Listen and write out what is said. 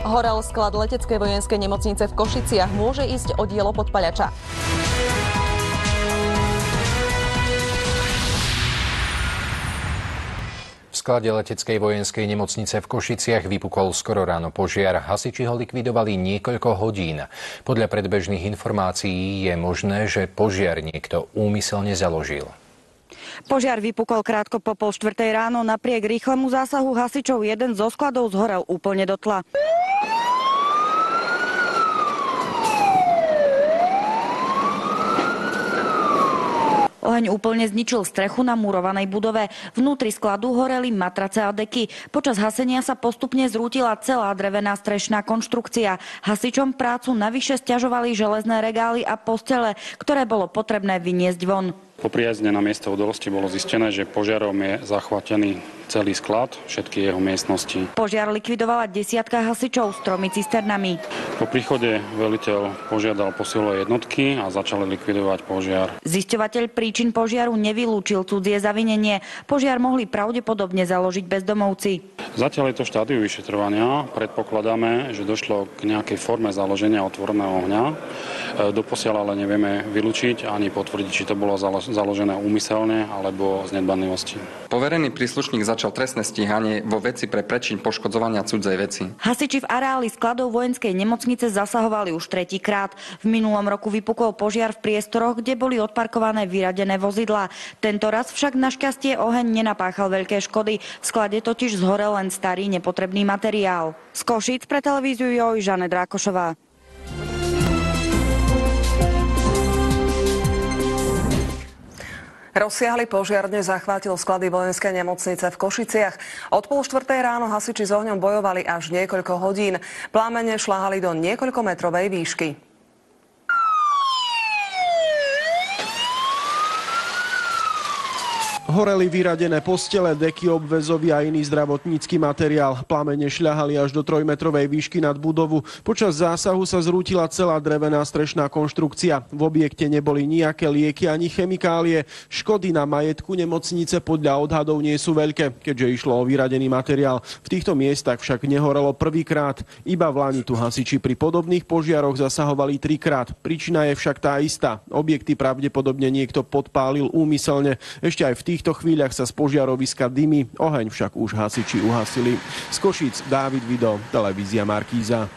Horel sklad leteckej vojenskej nemocnice v Košiciach. Môže ísť o dielo podpaľača. V sklade leteckej vojenskej nemocnice v Košiciach vypukol skoro ráno požiar. Hasiči ho likvidovali niekoľko hodín. Podľa predbežných informácií je možné, že požiar niekto úmyselne založil. Požiar vypukol krátko po 3:30 ráno. Napriek rýchlemu zásahu hasičov jeden zo skladov zhorel úplne do tla. Oheň úplne zničil strechu na murovanej budove. Vnútri skladu horeli matrace a deky. Počas hasenia sa postupne zrútila celá drevená strešná konštrukcia. Hasičom prácu navyše sťažovali železné regály a postele, ktoré bolo potrebné vyniesť von. Po prijazde na miesto udalosti bolo zistené, že požiarom je zachvatený celý sklad, všetky jeho miestnosti. Požiar likvidovala desiatka hasičov s 3 cisternami. Po príchode veliteľ požiadal posilové jednotky a začali likvidovať požiar. Zisťovateľ príčin požiaru nevylúčil cudzie zavinenie. Požiar mohli pravdepodobne založiť bezdomovci. Zatiaľ je to v štádiu vyšetrovania. Predpokladáme, že došlo k nejakej forme založenia otvoreného ohňa. Doposiaľ ale nevieme vylúčiť ani potvrdiť, či to bolo založené úmyselne alebo z nedbanlivosti. Poverený príslušník začal trestné stíhanie vo veci pre prečin poškodzovania cudzej veci. Hasiči v areáli skladov vojenskej nemocnice zasahovali už 3. krát. V minulom roku vypukol požiar v priestoroch, kde boli odparkované vyradené vozidlá. Tento raz však našťastie oheň nenapáchal veľké škody. V sklade totiž zhorel len starý nepotrebný materiál. Z Košíc pre televíziu JOJ Žanet Rákošová. Rozsiahly požiar dnes zachvátil sklady vojenskej nemocnice v Košiciach. Od 3:30 ráno hasiči s ohňom bojovali až niekoľko hodín. Plámene šľahali do niekoľkometrovej výšky. Horeli vyradené postele, deky, obväzovy a iný zdravotnícky materiál. Plamene šľahali až do 3-metrovej výšky nad budovu. Počas zásahu sa zrútila celá drevená strešná konštrukcia. V objekte neboli nejaké lieky ani chemikálie. Škody na majetku nemocnice podľa odhadov nie sú veľké, keďže išlo o vyradený materiál. V týchto miestach však nehorelo prvýkrát. Iba v lani tu hasiči pri podobných požiaroch zasahovali 3-krát. Príčina je však tá istá. Objekty pravdepodobne niekto podpálil úmyselne. Ešte aj v týchto chvíľach sa z požiaroviska dymí, oheň však už hasiči uhasili. Z Košíc Dávid Vido, televízia Markíza.